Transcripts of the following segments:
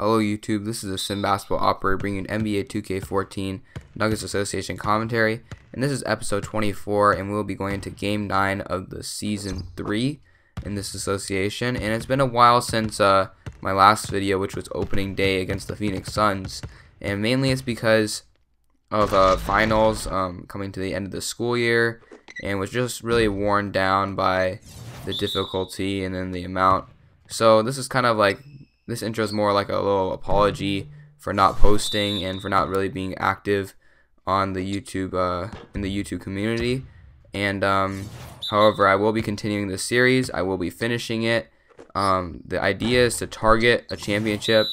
Hello YouTube, this is a Sim Basketball Operator bringing NBA 2K14 Nuggets Association commentary, and this is episode 24, and we'll be going into game 9 of the season 3 in this association. And it's been a while since my last video, which was opening day against the Phoenix Suns, and mainly it's because of finals coming to the end of the school year, and was just really worn down by the difficulty and then the amount. So this is kind of like, this intro is more like a little apology for not posting and for not really being active on the YouTube in the YouTube community. And however, I will be continuing this series. I will be finishing it. The idea is to target a championship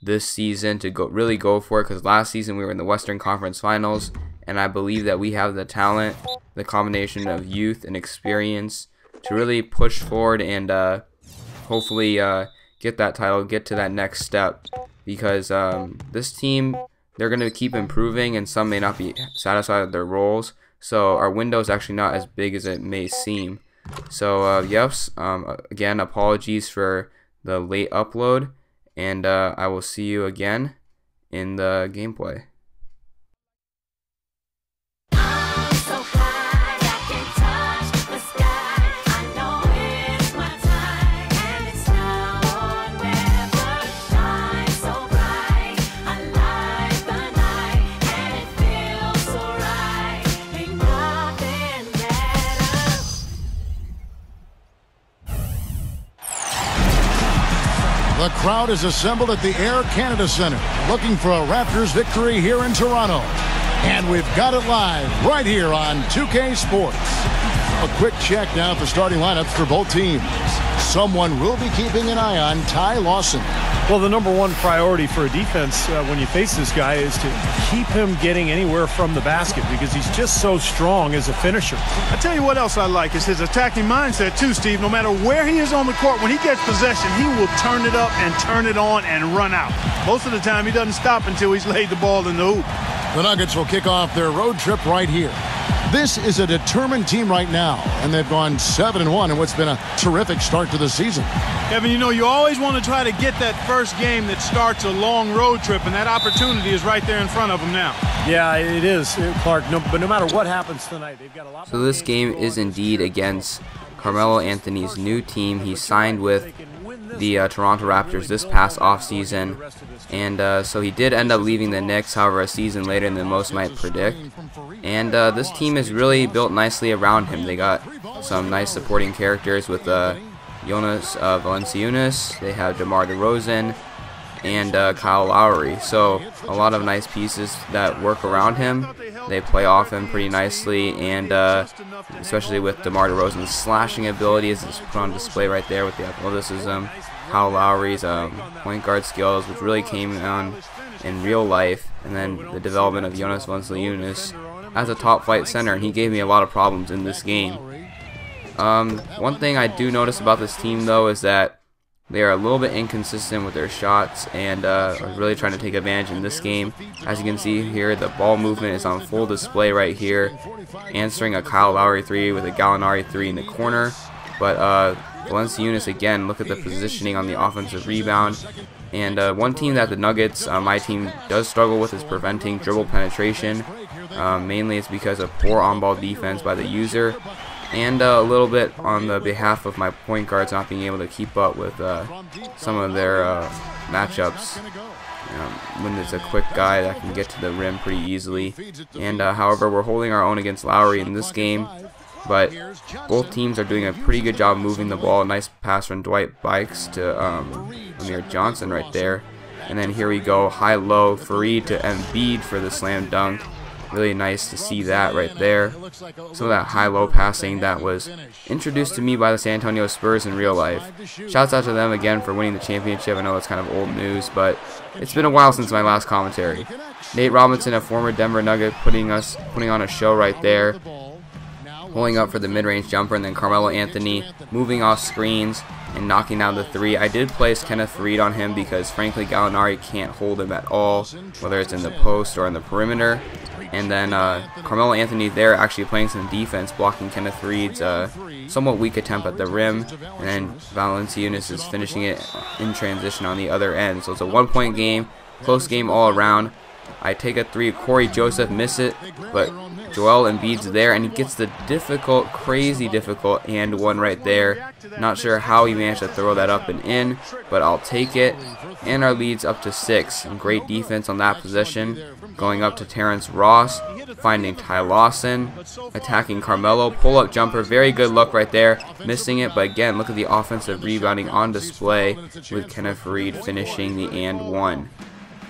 this season, to really go for it, because last season we were in the Western Conference Finals, and I believe that we have the talent, the combination of youth and experience to really push forward and hopefully get that title, get to that next step, because this team, they're going to keep improving, and some may not be satisfied with their roles, so our window is actually not as big as it may seem. So yes, again, apologies for the late upload, and I will see you again in the gameplay. The crowd is assembled at the Air Canada Centre, looking for a Raptors victory here in Toronto. And we've got it live right here on 2K Sports. A quick check now for starting lineups for both teams. Someone will be keeping an eye on Ty Lawson. Well, the number one priority for a defense when you face this guy is to keep him getting anywhere from the basket, because he's just so strong as a finisher. I tell you what else I like is his attacking mindset too, Steve. No matter where he is on the court, when he gets possession, he will turn it up and turn it on and run out. Most of the time, he doesn't stop until he's laid the ball in the hoop. The Nuggets will kick off their road trip right here. This is a determined team right now, and they've gone 7-1 in what's been a terrific start to the season. Kevin, you know, you always want to try to get that first game that starts a long road trip, and that opportunity is right there in front of them now. Yeah, it is, Clark. But no matter what happens tonight, they've got a lot. So this game is indeed against Carmelo Anthony's new team. He signed with the Toronto Raptors this past offseason, and so he did end up leaving the Knicks, however, a season later than most might predict. And this team is really built nicely around him. They got some nice supporting characters with Jonas Valanciunas. They have DeMar DeRozan and Kyle Lowry. So a lot of nice pieces that work around him. They play off him pretty nicely, and especially with DeMar DeRozan's slashing ability is put on display right there with the athleticism. Kyle Lowry's point guard skills, which really came on in real life, and then the development of Jonas Valanciunas as a top flight center, and he gave me a lot of problems in this game. One thing I do notice about this team though is that they are a little bit inconsistent with their shots, and are really trying to take advantage in this game. As you can see here, the ball movement is on full display right here, answering a Kyle Lowry 3 with a Gallinari 3 in the corner. But Valanciunas, again, look at the positioning on the offensive rebound. And one team that the Nuggets, my team, does struggle with is preventing dribble penetration. Mainly it's because of poor on-ball defense by the user, and a little bit on the behalf of my point guards not being able to keep up with some of their matchups. When there's a quick guy that can get to the rim pretty easily. And however, we're holding our own against Lowry in this game, but both teams are doing a pretty good job moving the ball. Nice pass from Dwight Bikes to Amir Johnson right there. And then here we go, high-low, Fareed to Embiid for the slam dunk. Really nice to see that right there. Some of that high-low passing that was introduced to me by the San Antonio Spurs in real life. Shouts out to them again for winning the championship. I know it's kind of old news, but it's been a while since my last commentary. Nate Robinson, a former Denver Nugget, putting on a show right there, pulling up for the mid-range jumper, and then Carmelo Anthony moving off screens and knocking down the 3. I did place Kenneth Faried on him because frankly Gallinari can't hold him at all, whether it's in the post or in the perimeter. And then Carmelo Anthony there actually playing some defense, blocking Kenneth Faried's somewhat weak attempt at the rim. And then Valanciunas is finishing it in transition on the other end. So it's a 1-point game, close game all around. I take a three, Corey Joseph miss it, but Joel Embiid's there, and he gets the difficult, crazy difficult and one right there. Not sure how he managed to throw that up and in, but I'll take it. And our lead's up to 6. And great defense on that possession. Going up to Terrence Ross, finding Ty Lawson, attacking Carmelo, pull-up jumper, very good look right there, missing it, but again, look at the offensive rebounding on display with Kenneth Faried finishing the and one.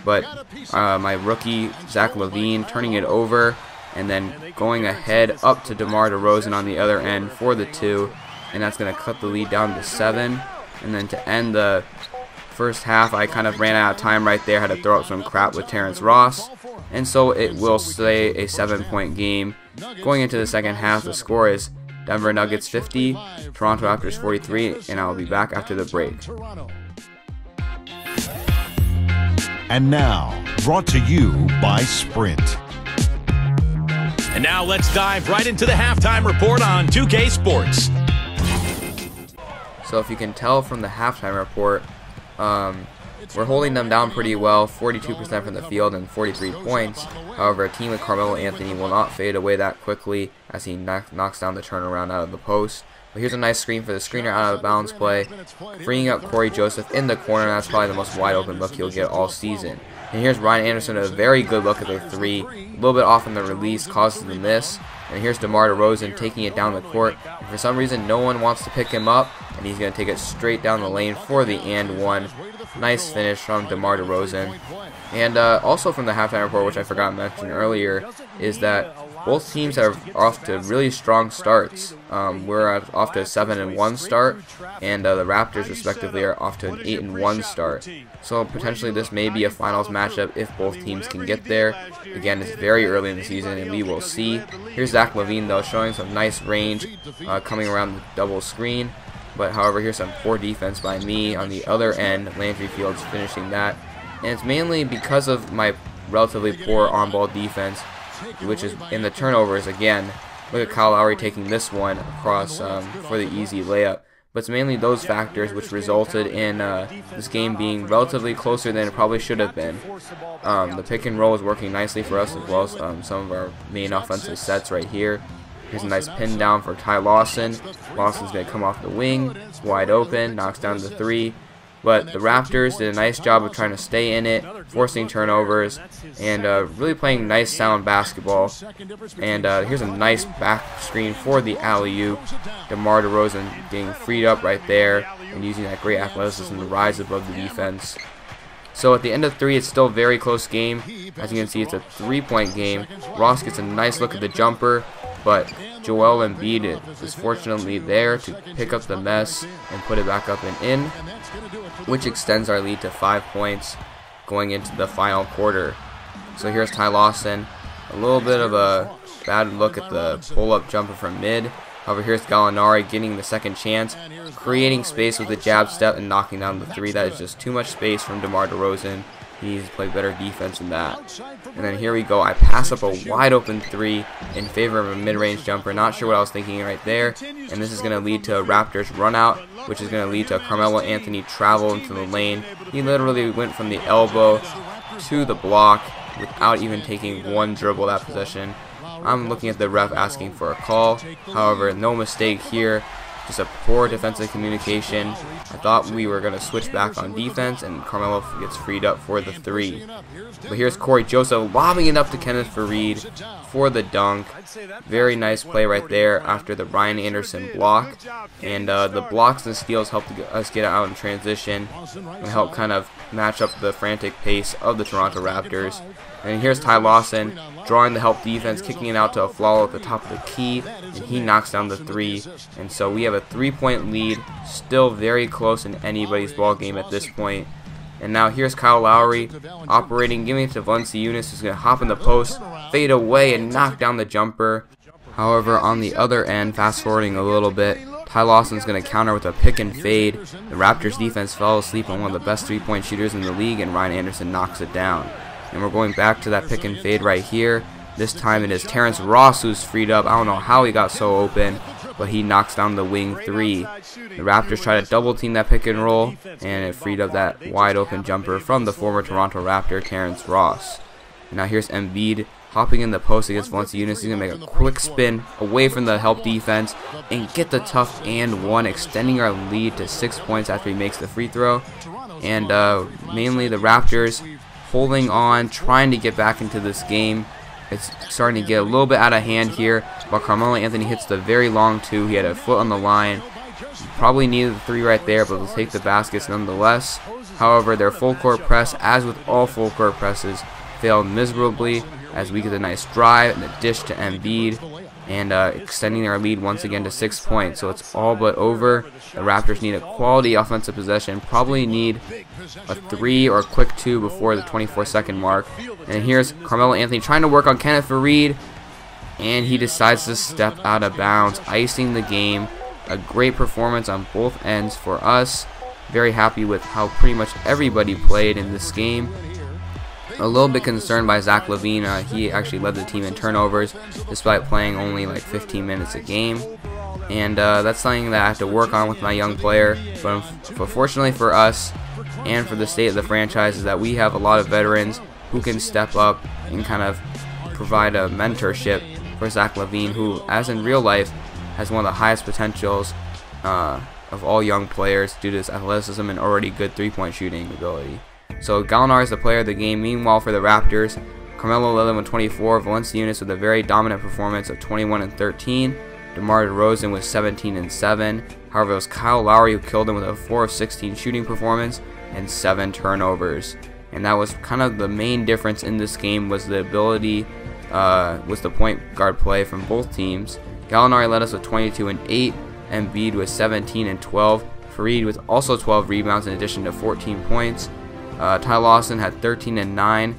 But my rookie, Zach LaVine, turning it over, and then going ahead up to DeMar DeRozan on the other end for the 2, and that's going to cut the lead down to 7. And then to end the first half, I kind of ran out of time right there, had to throw up some crap with Terrence Ross, and so it will stay a 7-point game. Going into the second half, the score is Denver Nuggets 50, Toronto Raptors 43, and I'll be back after the break. And now, brought to you by Sprint. And now let's dive right into the halftime report on 2K Sports. So if you can tell from the halftime report, we're holding them down pretty well, 42% from the field and 43 points. However, a team with Carmelo Anthony will not fade away that quickly as he knocks down the turnaround out of the post. But here's a nice screen for the screener out of bounds play, freeing up Corey Joseph in the corner. That's probably the most wide open look he'll get all season. And here's Ryan Anderson, a very good look at the 3, a little bit off in the release, causes the miss. And here's DeMar DeRozan taking it down the court. And for some reason, no one wants to pick him up, and he's going to take it straight down the lane for the and one. Nice finish from DeMar DeRozan. And also from the halftime report, which I forgot to mention earlier, is that both teams are off to really strong starts. We're off to a 7-1 start, and the Raptors respectively are off to an 8-1 start. So potentially this may be a finals matchup if both teams can get there. Again, it's very early in the season, and we will see. Here's Zach LaVine though, showing some nice range, coming around the double screen. But however, here's some poor defense by me on the other end. Landry Fields finishing that, and it's mainly because of my relatively poor on-ball defense, which is in the turnovers again. Look at Kyle Lowry taking this one across for the easy layup. But it's mainly those factors which resulted in this game being relatively closer than it probably should have been. The pick and roll is working nicely for us, as well as some of our main offensive sets right here. Here's a nice pin down for Ty Lawson. Lawson's going to come off the wing, wide open, knocks down the 3. But the Raptors did a nice job of trying to stay in it, forcing turnovers, and really playing nice sound basketball. And here's a nice back screen for the alley-oop. DeMar DeRozan getting freed up right there and using that great athleticism to rise above the defense. So at the end of 3, it's still a very close game. As you can see, it's a 3-point game. Ross gets a nice look at the jumper, but Joel Embiid is fortunately there to pick up the mess and put it back up and in, which extends our lead to 5 points going into the final quarter. So here's Ty Lawson, a little bit of a bad look at the pull-up jumper from mid. However, here's Gallinari getting the second chance, creating space with the jab step and knocking down the 3. That is just too much space from DeMar DeRozan. He needs to play better defense than that. And then here we go. I pass up a wide open 3 in favor of a mid-range jumper. Not sure what I was thinking right there. And this is going to lead to a Raptors run out, which is going to lead to a Carmelo Anthony travel into the lane. He literally went from the elbow to the block without even taking one dribble that possession. I'm looking at the ref asking for a call. However, no mistake here. Just a poor defensive communication. I thought we were going to switch back on defense, and Carmelo gets freed up for the 3. But here's Corey Joseph lobbing it up to Kenneth Faried for the dunk. Very nice play right there after the Ryan Anderson block. And the blocks and steals helped us get out in transition and help kind of match up the frantic pace of the Toronto Raptors. And here's Ty Lawson drawing the help defense, kicking it out to a Flalo at the top of the key, and he knocks down the 3. And so we have a 3-point lead, still very close in anybody's ball game at this point. And now here's Kyle Lowry operating, giving it to Valanciunas, who's going to hop in the post, fade away, and knock down the jumper. However, on the other end, fast forwarding a little bit, Ty Lawson's going to counter with a pick and fade. The Raptors defense fell asleep on one of the best 3-point shooters in the league, and Ryan Anderson knocks it down. And we're going back to that pick and fade right here. This time it is Terrence Ross who's freed up. I don't know how he got so open, but he knocks down the wing three. The Raptors try to double team that pick and roll, and it freed up that wide open jumper from the former Toronto Raptor, Terrence Ross. And now here's Embiid hopping in the post against Valanciunas. He's going to make a quick spin away from the help defense and get the tough and one, extending our lead to 6 points after he makes the free throw. And mainly the Raptors holding on, trying to get back into this game. It's starting to get a little bit out of hand here, but Carmelo Anthony hits the very long two. He had a foot on the line. Probably needed the three right there, but will take the baskets nonetheless. However, their full court press, as with all full court presses, failed miserably as we get a nice drive and a dish to Embiid, and extending their lead once again to 6 points. So it's all but over. The Raptors need a quality offensive possession, probably need a 3 or a quick 2 before the 24-second mark. And here's Carmelo Anthony trying to work on Kenneth Faried, and he decides to step out of bounds, icing the game. A great performance on both ends for us. Very happy with how pretty much everybody played in this game. A little bit concerned by Zach LaVine. He actually led the team in turnovers despite playing only like 15 minutes a game. And that's something that I have to work on with my young player. But fortunately for us and for the state of the franchise is that we have a lot of veterans who can step up and kind of provide a mentorship for Zach LaVine, who, as in real life, has one of the highest potentials of all young players due to his athleticism and already good three-point shooting ability. So Gallinari is the player of the game. Meanwhile, for the Raptors, Carmelo led them with 24, Valanciunas with a very dominant performance of 21 and 13, DeMar DeRozan with 17 and 7. However, it was Kyle Lowry who killed him with a 4 of 16 shooting performance and 7 turnovers. And that was kind of the main difference in this game, was the ability, was the point guard play from both teams. Gallinari led us with 22 and 8, Embiid with 17 and 12, Faried with also 12 rebounds in addition to 14 points. Ty Lawson had 13 and 9.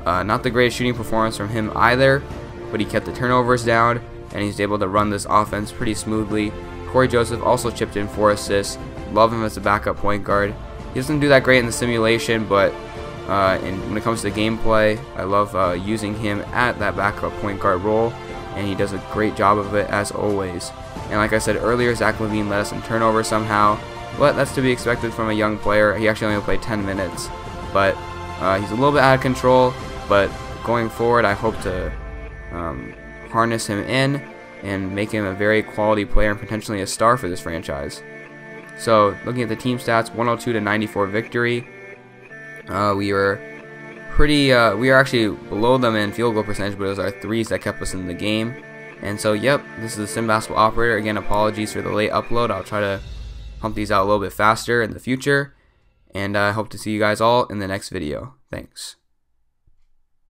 Not the greatest shooting performance from him either, but he kept the turnovers down, and he's able to run this offense pretty smoothly. Corey Joseph also chipped in 4 assists. Love him as a backup point guard. He doesn't do that great in the simulation, but when it comes to gameplay, I love using him at that backup point guard role, and he does a great job of it as always. And like I said earlier, Zach LaVine led us in turnovers somehow, but that's to be expected from a young player. He actually only played 10 minutes, but he's a little bit out of control. But going forward, I hope to harness him in and make him a very quality player and potentially a star for this franchise. So looking at the team stats, 102-94 victory. We were actually below them in field goal percentage, but it was our threes that kept us in the game. And so, yep, this is the Sim Basketball Operator. Again, apologies for the late upload. I'll try to pump these out a little bit faster in the future. And I hope to see you guys all in the next video. Thanks.